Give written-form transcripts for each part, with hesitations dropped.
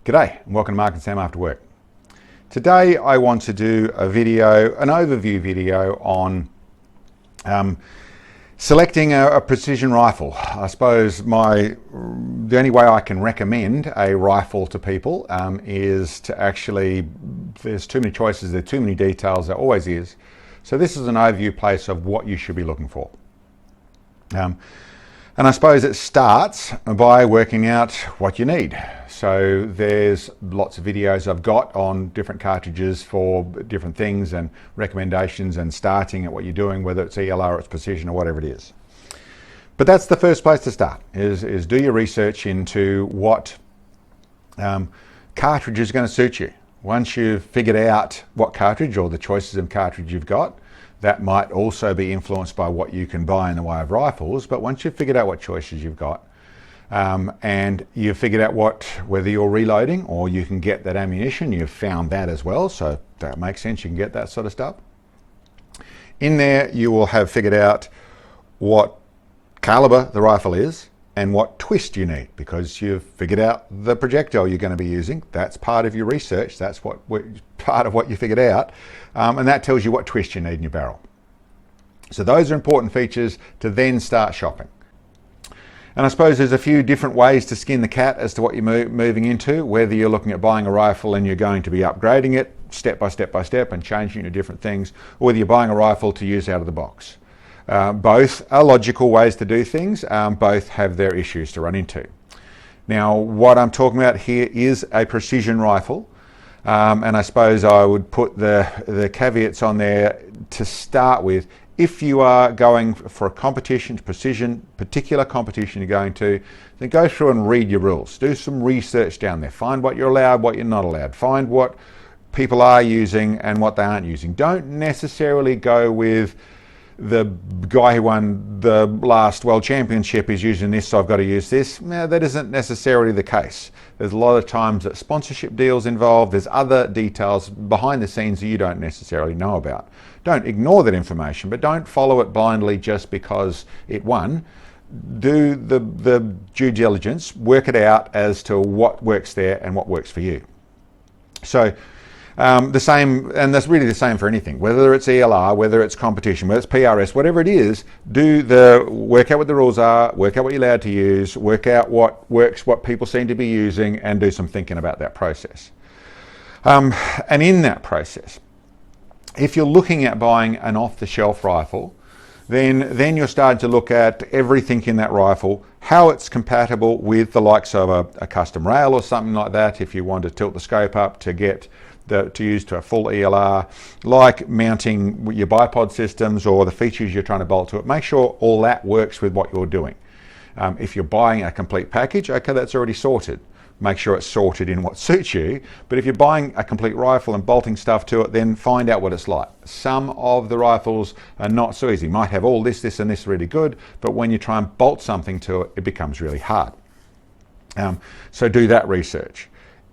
G'day and welcome to Mark and Sam After Work. Today I want to do a video, an overview video on selecting a precision rifle. I suppose the only way I can recommend a rifle to people is to actually, there's too many choices, there are too many details, there always is. So this is an overview place of what you should be looking for. And I suppose it starts by working out what you need. So there's lots of videos I've got on different cartridges for different things and recommendations and starting at what you're doing, whether it's ELR or it's precision or whatever it is. But that's the first place to start, is do your research into what cartridge is going to suit you. Once you've figured out what cartridge or the choices of cartridge you've got, that might also be influenced by what you can buy in the way of rifles. But once you've figured out what choices you've got, and you've figured out whether you're reloading or you can get that ammunition, you've found that as well, so that makes sense, you can get that sort of stuff. In there you will have figured out what caliber the rifle is and what twist you need, because you've figured out the projectile you're going to be using. That's part of your research, that's part of what you figured out, and that tells you what twist you need in your barrel. So those are important features to then start shopping. And I suppose there's a few different ways to skin the cat as to what you're moving into, whether you're looking at buying a rifle and you're going to be upgrading it step by step and changing it to different things, or whether you're buying a rifle to use out of the box. Both are logical ways to do things, both have their issues to run into. Now, what I'm talking about here is a precision rifle, and I suppose I would put the caveats on there to start with. If you are going for a competition, particular competition you're going to, then go through and read your rules. Do some research down there. Find what you're allowed, what you're not allowed. Find what people are using and what they aren't using. Don't necessarily go with the guy who won the last World Championship is using this, so I've got to use this. No, that isn't necessarily the case. There's a lot of times that sponsorship deals involved. There's other details behind the scenes that you don't necessarily know about. Don't ignore that information, but don't follow it blindly just because it won. Do the due diligence, work it out as to what works there and what works for you. So the same, and that's really the same for anything, whether it's ELR, whether it's competition, whether it's PRS, whatever it is, work out what the rules are, work out what you're allowed to use, work out what works, what people seem to be using, and do some thinking about that process. And in that process, if you're looking at buying an off-the-shelf rifle, then you're starting to look at everything in that rifle, how it's compatible with the likes of a custom rail or something like that, if you want to tilt the scope up to get to use to a full ELR, like mounting your bipod systems or the features you're trying to bolt to it. Make sure all that works with what you're doing. If you're buying a complete package, okay, that's already sorted. Make sure it's sorted in what suits you. But if you're buying a complete rifle and bolting stuff to it, then find out what it's like. Some of the rifles are not so easy. Might have all this and this really good, but when you try and bolt something to it, it becomes really hard. So do that research.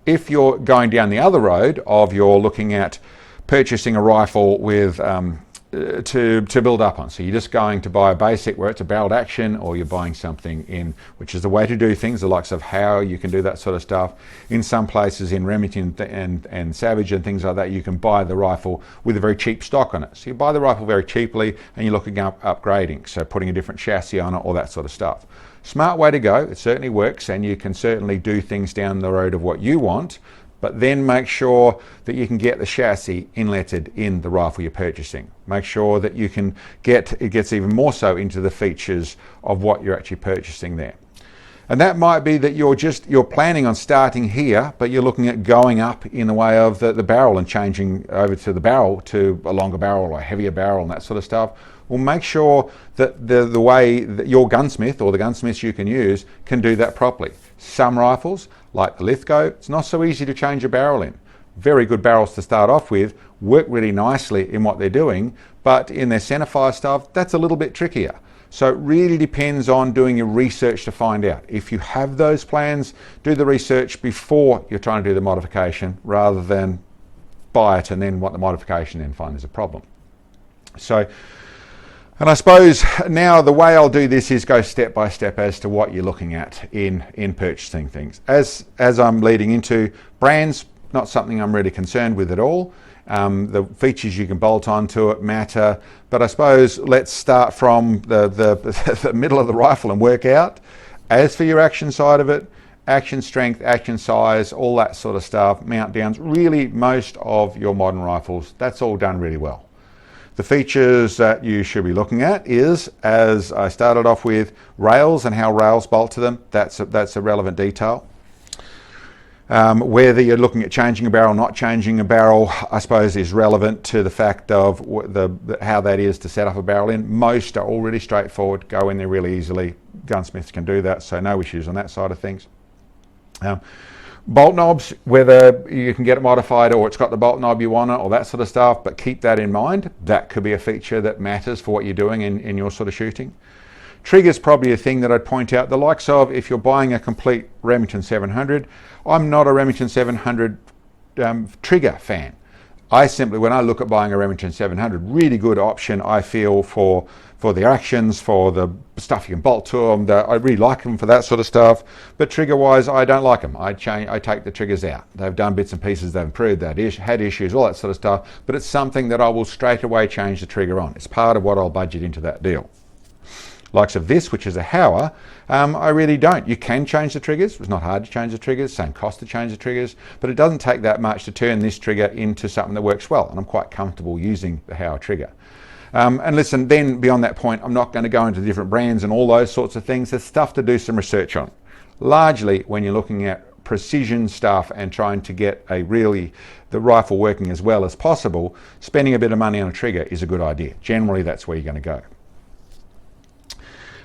If you're going down the other road of you're looking at purchasing a rifle with to build up on, so you're just going to buy a basic where it's a barreled action, or you're buying something in, which is the way to do things, the likes of how you can do that sort of stuff. In some places, in Remington and Savage and things like that, you can buy the rifle with a very cheap stock on it. So you buy the rifle very cheaply and you're looking at upgrading, so putting a different chassis on it, all that sort of stuff. Smart way to go, it certainly works, and you can certainly do things down the road of what you want, but then make sure that you can get the chassis inletted in the rifle you're purchasing. Make sure that you can it gets even more so into the features of what you're actually purchasing there. And that might be that you're planning on starting here, but you're looking at going up in the way of the barrel and changing over to the barrel to a longer barrel or a heavier barrel and that sort of stuff. Well, make sure that the way that your gunsmith or the gunsmiths you can use can do that properly. Some rifles, like the Lithgow, it's not so easy to change a barrel in. Very good barrels to start off with, work really nicely in what they're doing, but in their centerfire stuff, that's a little bit trickier. So it really depends on doing your research to find out. If you have those plans, do the research before you're trying to do the modification, rather than buy it and then want the modification and find there's a problem. So And I suppose now the way I'll do this is go step by step as to what you're looking at in purchasing things. As I'm leading into brands, not something I'm really concerned with at all. The features you can bolt onto it matter, but I suppose let's start from the middle of the rifle and work out. As for your action side of it, action strength, action size, all that sort of stuff, mount downs, really most of your modern rifles, that's all done really well. The features that you should be looking at is, as I started off with, rails and how rails bolt to them. That's a relevant detail. Whether you're looking at changing a barrel, not changing a barrel, I suppose is relevant to the fact of how that is to set up a barrel in. Most are all really straightforward, go in there really easily. Gunsmiths can do that, so no issues on that side of things. Bolt knobs, whether you can get it modified or it's got the bolt knob you want it or that sort of stuff, but keep that in mind. That could be a feature that matters for what you're doing in your sort of shooting. Trigger's probably a thing that I'd point out. The likes of, if you're buying a complete Remington 700, I'm not a Remington 700 trigger fan. I simply, when I look at buying a Remington 700, really good option I feel for the actions, for the stuff you can bolt to them. I really like them for that sort of stuff. But trigger-wise, I don't like them. I take the triggers out. They've done bits and pieces, they've improved, they've had issues, all that sort of stuff. But it's something that I will straight away change the trigger on. It's part of what I'll budget into that deal. Likes of this, which is a Hauer, I really don't. You can change the triggers. It's not hard to change the triggers, same cost to change the triggers, but it doesn't take that much to turn this trigger into something that works well, and I'm quite comfortable using the Hauer trigger. And listen, then beyond that point, I'm not going to go into different brands and all those sorts of things. There's stuff to do some research on. Largely, when you're looking at precision stuff and trying to get the rifle working as well as possible, spending a bit of money on a trigger is a good idea. Generally, that's where you're going to go.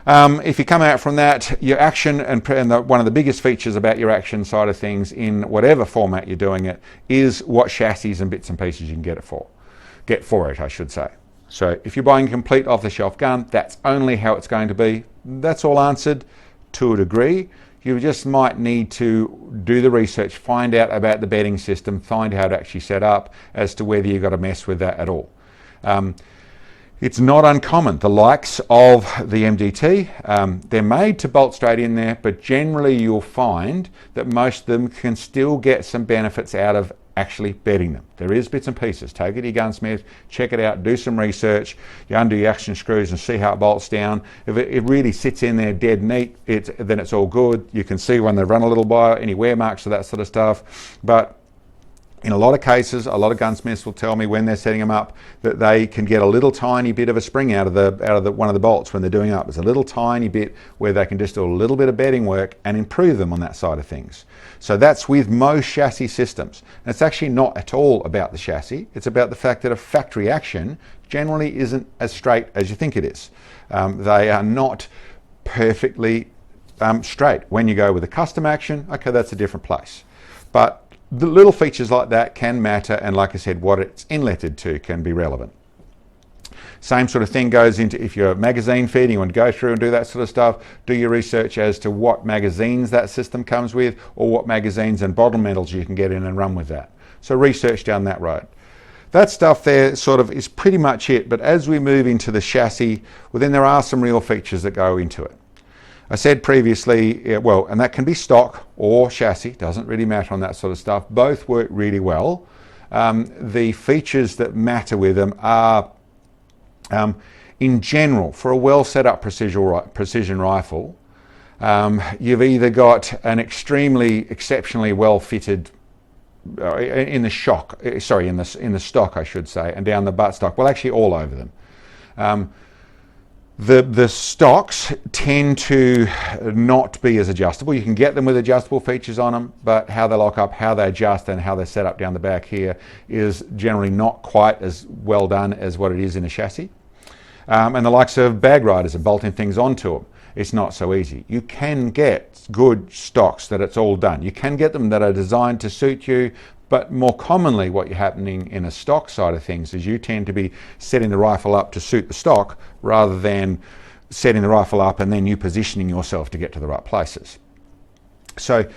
If you come out from that, your action and one of the biggest features about your action side of things in whatever format you're doing it is what chassis and bits and pieces you can get for it, I should say. So if you're buying a complete off-the-shelf gun, that's only how it's going to be. That's all answered to a degree. You just might need to do the research, find out about the bedding system, find how to actually set up as to whether you've got to mess with that at all. It's not uncommon. The likes of the MDT, they're made to bolt straight in there, but generally you'll find that most of them can still get some benefits out of actually bedding them. There is bits and pieces. Take it to your gunsmith, check it out, do some research, you undo your action screws and see how it bolts down. If it really sits in there dead neat, then it's all good. You can see when they run a little by, any wear marks or that sort of stuff. But in a lot of cases, a lot of gunsmiths will tell me when they're setting them up that they can get a little tiny bit of a spring out of one of the bolts when they're doing up. It's a little tiny bit where they can just do a little bit of bedding work and improve them on that side of things. So that's with most chassis systems. And it's actually not at all about the chassis. It's about the fact that a factory action generally isn't as straight as you think it is. They are not perfectly straight. When you go with a custom action, okay, that's a different place. But the little features like that can matter, and like I said, what it's inletted to can be relevant. Same sort of thing goes into if you're magazine feeding, you want to go through and do that sort of stuff, do your research as to what magazines that system comes with or what magazines and bottle metals you can get in and run with that. So research down that road. That stuff there sort of is pretty much it, but as we move into the chassis, well then there are some real features that go into it. I said previously, and that can be stock or chassis, doesn't really matter on that sort of stuff. Both work really well. The features that matter with them are, in general, for a well set up precision rifle, you've either got an exceptionally well fitted in the stock, I should say, and down the buttstock. Well, actually all over them. The stocks tend to not be as adjustable. You can get them with adjustable features on them, but how they lock up, how they adjust, and how they're set up down the back here is generally not quite as well done as what it is in a chassis. And the likes of bag riders and bolting things onto them, it's not so easy. You can get good stocks that it's all done. You can get them that are designed to suit you, but more commonly what's happening in a stock side of things is you tend to be setting the rifle up to suit the stock rather than setting the rifle up and then you positioning yourself to get to the right places. So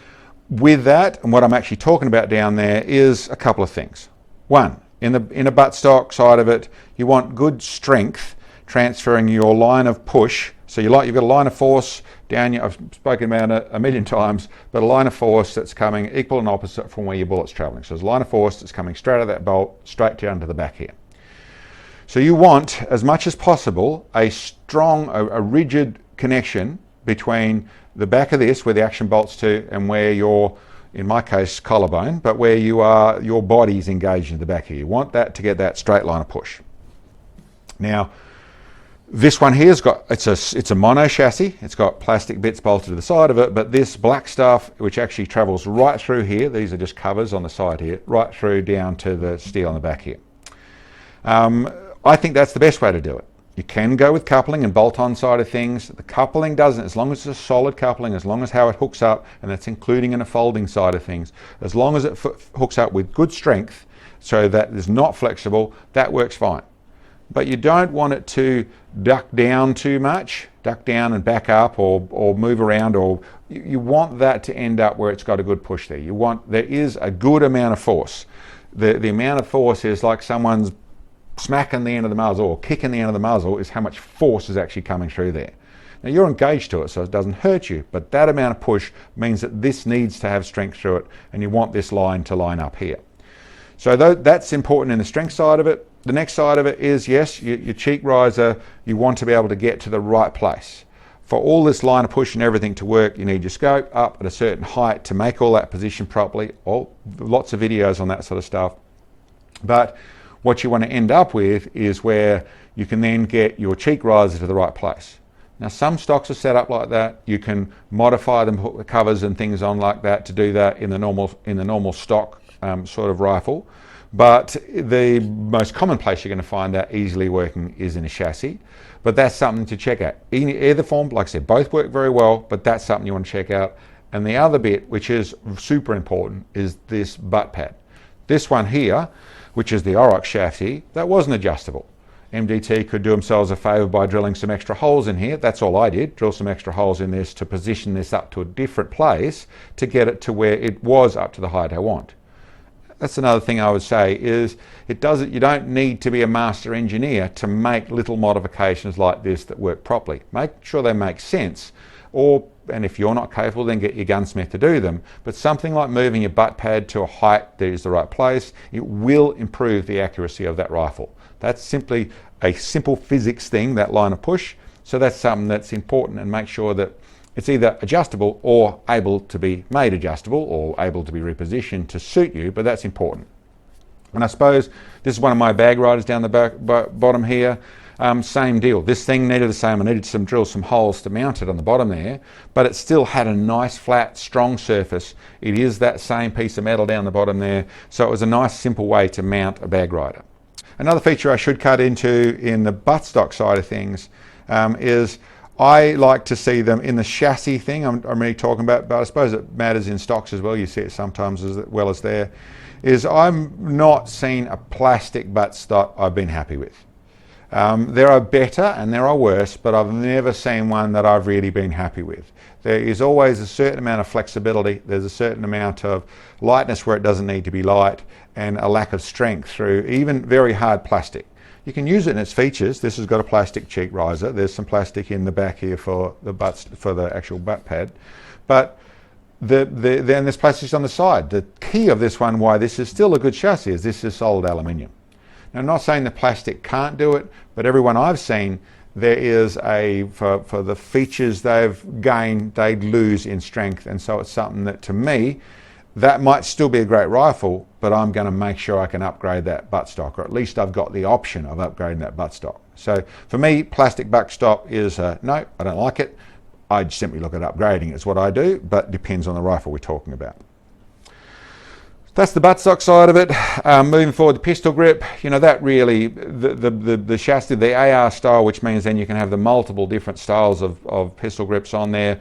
with that, and what I'm actually talking about down there is a couple of things. One, in a buttstock side of it, you want good strength transferring your line of push. So you've got a line of force down, I've spoken about it a million times, but a line of force that's coming equal and opposite from where your bullet's traveling. So there's a line of force that's coming straight out of that bolt, straight down to the back here. So you want, as much as possible, a strong, a rigid connection between the back of this, where the action bolts to, and where your, in my case, collarbone, but where your body's engaged in the back here. You want that to get that straight line of push. Now, this one here's got, it's a mono chassis. It's got plastic bits bolted to the side of it, but this black stuff, which actually travels right through here, these are just covers on the side here, right through down to the steel on the back here. I think that's the best way to do it. You can go with coupling and bolt-on side of things. The coupling doesn't, as long as it's a solid coupling, as long as how it hooks up, and that's including in a folding side of things, as long as it hooks up with good strength so that it's not flexible, that works fine. But you don't want it to duck down too much, duck down and back up, or move around, or you want that to end up where it's got a good push there. There is a good amount of force. The amount of force is like someone's smacking the end of the muzzle or kicking the end of the muzzle, is how much force is actually coming through there. Now you're engaged to it, so it doesn't hurt you, but that amount of push means that this needs to have strength through it, and you want this line to line up here. So that's important in the strength side of it. The next side of it is, yes, your cheek riser, you want to be able to get to the right place. For all this line of push and everything to work, you need your scope up at a certain height to make all that position properly. Lots of videos on that sort of stuff. But what you want to end up with is where you can then get your cheek riser to the right place. Now some stocks are set up like that. You can modify them, put the covers and things on like that to do that in the normal stock sort of rifle. But the most common place you're going to find that easily working is in a chassis. But that's something to check out. Either form, like I said, both work very well, but that's something you want to check out. And the other bit, which is super important, is this butt pad. This one here, which is the Aurochs chassis, that wasn't adjustable. MDT could do themselves a favour by drilling some extra holes in here. That's all I did, drill some extra holes in this to position this up to a different place to get it to where it was up to the height I want. That's another thing I would say is you don't need to be a master engineer to make little modifications like this that work properly. Make sure they make sense, and if you're not capable, then get your gunsmith to do them. But something like moving your butt pad to a height that is the right place, it will improve the accuracy of that rifle. That's simply a simple physics thing, that line of push. So that's something that's important, and make sure that it's either adjustable or able to be made adjustable or able to be repositioned to suit you, but that's important. And I suppose this is one of my bag riders down the bottom here. Same deal. This thing needed the same. I needed to drill some holes to mount it on the bottom there, but it still had a nice, flat, strong surface. It is that same piece of metal down the bottom there, so it was a nice, simple way to mount a bag rider. Another feature I should cut into in the buttstock side of things is I like to see them in the chassis thing I'm really talking about, but I suppose it matters in stocks as well. You see it sometimes as well as there. Is I'm not seen a plastic buttstock I've been happy with. There are better and there are worse, but I've never seen one that I've really been happy with. There is always a certain amount of flexibility. There's a certain amount of lightness where it doesn't need to be light, and a lack of strength through even very hard plastic. You can use it in its features. This has got a plastic cheek riser. There's some plastic in the back here for the actual butt pad, but then there's plastics on the side. The key of this one, why this is still a good chassis, is this is solid aluminium. Now, I'm not saying the plastic can't do it, but everyone I've seen, there is for the features they've gained, they'd lose in strength, and so it's something that, to me, that might still be a great rifle, but I'm going to make sure I can upgrade that buttstock, or at least I've got the option of upgrading that buttstock. So for me, plastic buttstock is no, I don't like it. I'd simply look at upgrading. It's what I do, but depends on the rifle we're talking about. That's the buttstock side of it. Moving forward, the pistol grip, that really, the chassis, the AR style, which means then you can have the multiple different styles of pistol grips on there.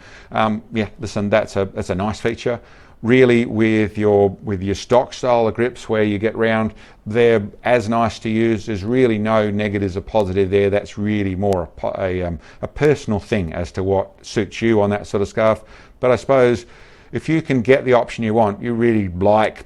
Listen, that's a nice feature. Really, with your stock style of grips where you get round, they're as nice to use. There's really no negatives or positive there. That's really more a personal thing as to what suits you on that sort of stuff. But I suppose if you can get the option you want, you really like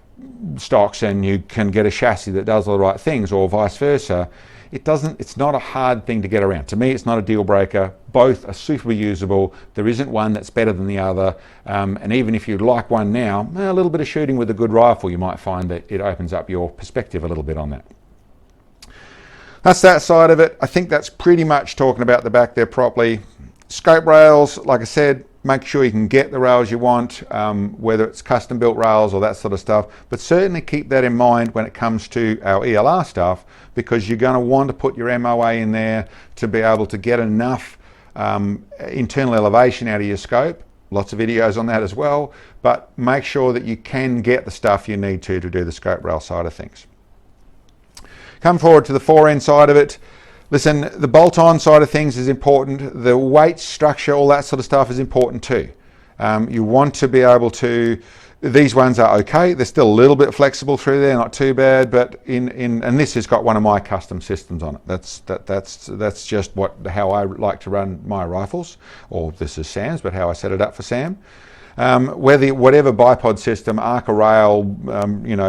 stocks and you can get a chassis that does all the right things, or vice versa, it's not a hard thing to get around. To me, it's not a deal breaker. Both are super usable. There isn't one that's better than the other. And even if you like one now, a little bit of shooting with a good rifle, you might find that it opens up your perspective a little bit on that. That's that side of it. I think that's pretty much talking about the back there properly. Scope rails, like I said, make sure you can get the rails you want, whether it's custom built rails or that sort of stuff, but certainly keep that in mind when it comes to our ELR stuff, because you're going to want to put your MOA in there to be able to get enough internal elevation out of your scope. Lots of videos on that as well, but make sure that you can get the stuff you need to do the scope rail side of things. Come forward to the forend side of it. Listen, the bolt-on side of things is important. The weight structure, all that sort of stuff is important too. You want to be able to, these ones are okay. They're still a little bit flexible through there, not too bad, but and this has got one of my custom systems on it. That's just how I like to run my rifles, or this is Sam's, but how I set it up for Sam. Whatever bipod system, Arca rail,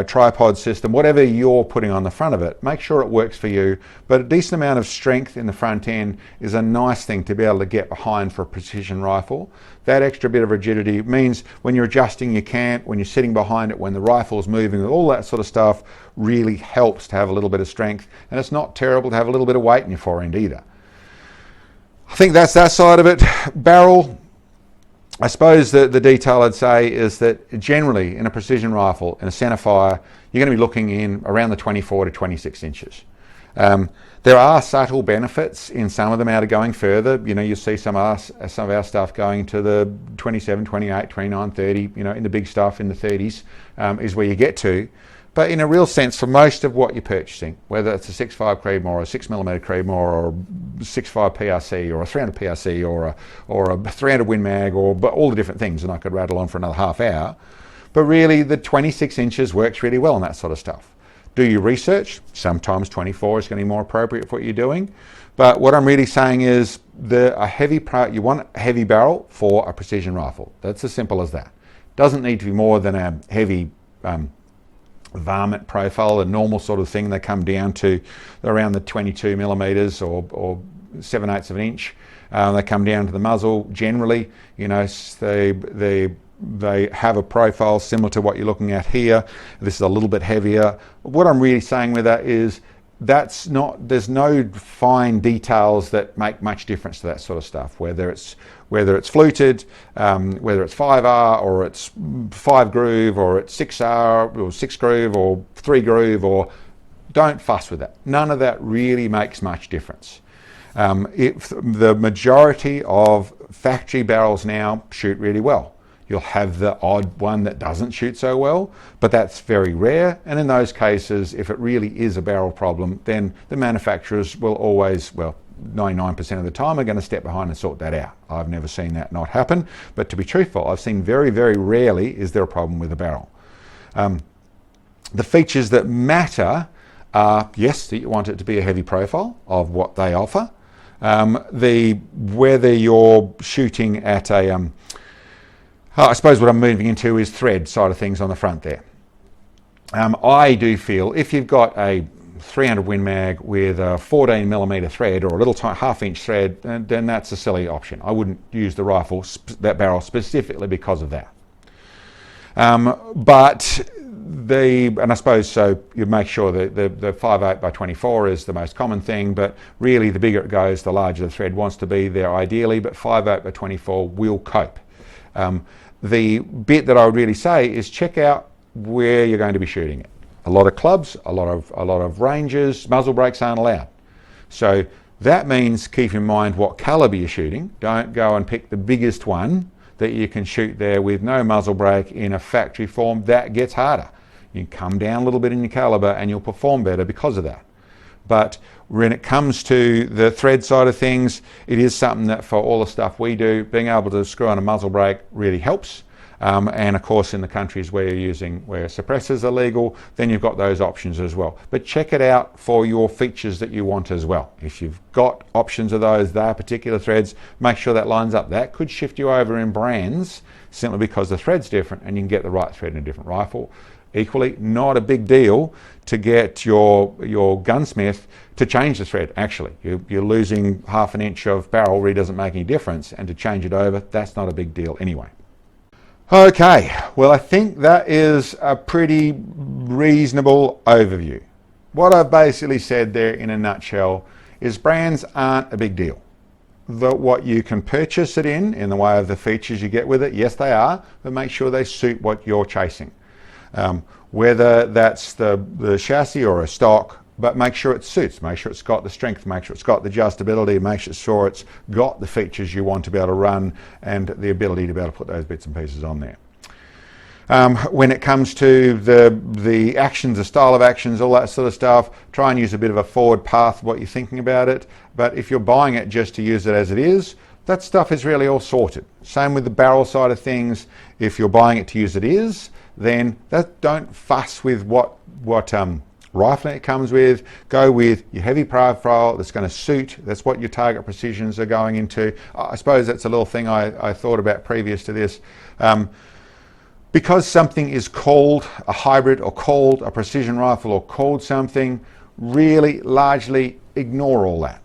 tripod system, whatever you're putting on the front of it, make sure it works for you. But a decent amount of strength in the front end is a nice thing to be able to get behind for a precision rifle. That extra bit of rigidity means when you're adjusting your cant, when you're sitting behind it, when the rifle's moving, all that sort of stuff really helps to have a little bit of strength. And it's not terrible to have a little bit of weight in your forend either. I think that's that side of it. Barrel. I suppose the detail I'd say is that generally in a precision rifle, in a centerfire, you're going to be looking in around the 24 to 26 inches. There are subtle benefits in some of them out of going further. You see some of our stuff going to the 27, 28, 29, 30, in the big stuff in the 30s is where you get to. But in a real sense, for most of what you're purchasing, whether it's a 6.5 Creedmoor or a 6mm Creedmoor or a 6.5 PRC or a 300 PRC or a 300 Win Mag but all the different things, and I could rattle on for another half hour. But really, the 26 inches works really well on that sort of stuff. Do your research. Sometimes 24 is going to be more appropriate for what you're doing. But what I'm really saying is you want a heavy barrel for a precision rifle. That's as simple as that. Doesn't need to be more than a heavy varmint profile, a normal sort of thing. They come down to around the 22 millimeters or 7/8 of an inch. They come down to the muzzle generally. They have a profile similar to what you're looking at here. This is a little bit heavier. What I'm really saying with that is there's no fine details that make much difference to that sort of stuff, whether it's fluted, whether it's 5R or it's 5 groove or it's 6R or 6 groove or 3 groove, or don't fuss with that. None of that really makes much difference. If the majority of factory barrels now shoot really well. You'll have the odd one that doesn't shoot so well, but that's very rare. And in those cases, if it really is a barrel problem, then the manufacturers will always, 99% of the time, are going to step behind and sort that out. I've never seen that not happen, but to be truthful, I've seen very, very rarely is there a problem with a barrel. The features that matter are, yes, that you want it to be a heavy profile of what they offer. Whether you're shooting at I suppose what I'm moving into is thread side of things on the front there. I do feel if you've got a 300 Win Mag with a 14mm thread or a little half-inch thread, then that's a silly option. I wouldn't use the rifle, that barrel, specifically because of that. And I suppose so you make sure that the 5/8 by 24 is the most common thing, but really the bigger it goes, the larger the thread wants to be there ideally, but 5/8 by 24 will cope. The bit that I would really say is check out where you're going to be shooting it. A lot of clubs, a lot of ranges, muzzle brakes aren't allowed. So that means keep in mind what caliber you're shooting. Don't go and pick the biggest one that you can shoot there with no muzzle brake in a factory form. That gets harder. You can come down a little bit in your caliber and you'll perform better because of that. But when it comes to the thread side of things, it is something that for all the stuff we do, being able to screw on a muzzle brake really helps. And of course, in the countries where where suppressors are legal, then you've got those options as well. But check it out for your features that you want as well. If you've got options of those, there are particular threads, make sure that lines up. That could shift you over in brands simply because the thread's different and you can get the right thread in a different rifle. Equally, not a big deal to get your gunsmith to change the thread. Actually, you're losing half an inch of barrel, really doesn't make any difference, and to change it over, that's not a big deal anyway. Okay, well, I think that is a pretty reasonable overview. What I've basically said there in a nutshell is brands aren't a big deal. What you can purchase it in the way of the features you get with it, yes they are, but make sure they suit what you're chasing. Whether that's the chassis or a stock, but make sure it suits, make sure it's got the strength, make sure it's got the adjustability, make sure it's got the features you want to be able to run and the ability to be able to put those bits and pieces on there. When it comes to the actions, the style of actions, all that sort of stuff, try and use a bit of a forward path what you're thinking about it. But if you're buying it just to use it as it is, that stuff is really all sorted. Same with the barrel side of things. If you're buying it to use it is, then don't fuss with what rifling it comes with. Go with your heavy profile that's going to suit. That's what your target precisions are going into. I suppose that's a little thing I thought about previous to this. Because something is called a hybrid or called a precision rifle or called something, really largely ignore all that.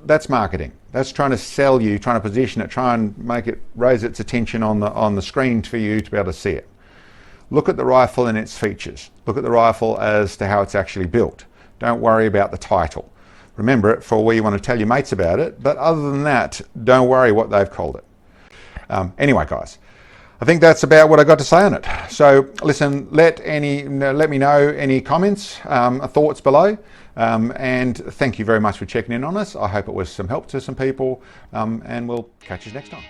That's marketing. That's trying to sell you, trying to position it, try and make it raise its attention on the screen for you to be able to see it. Look at the rifle and its features. Look at the rifle as to how it's actually built. Don't worry about the title. Remember it for where you want to tell your mates about it, but other than that, don't worry what they've called it. Anyway, guys, I think that's about what I got to say on it. So listen, let me know any comments, thoughts below, and thank you very much for checking in on us. I hope it was some help to some people, and we'll catch you next time.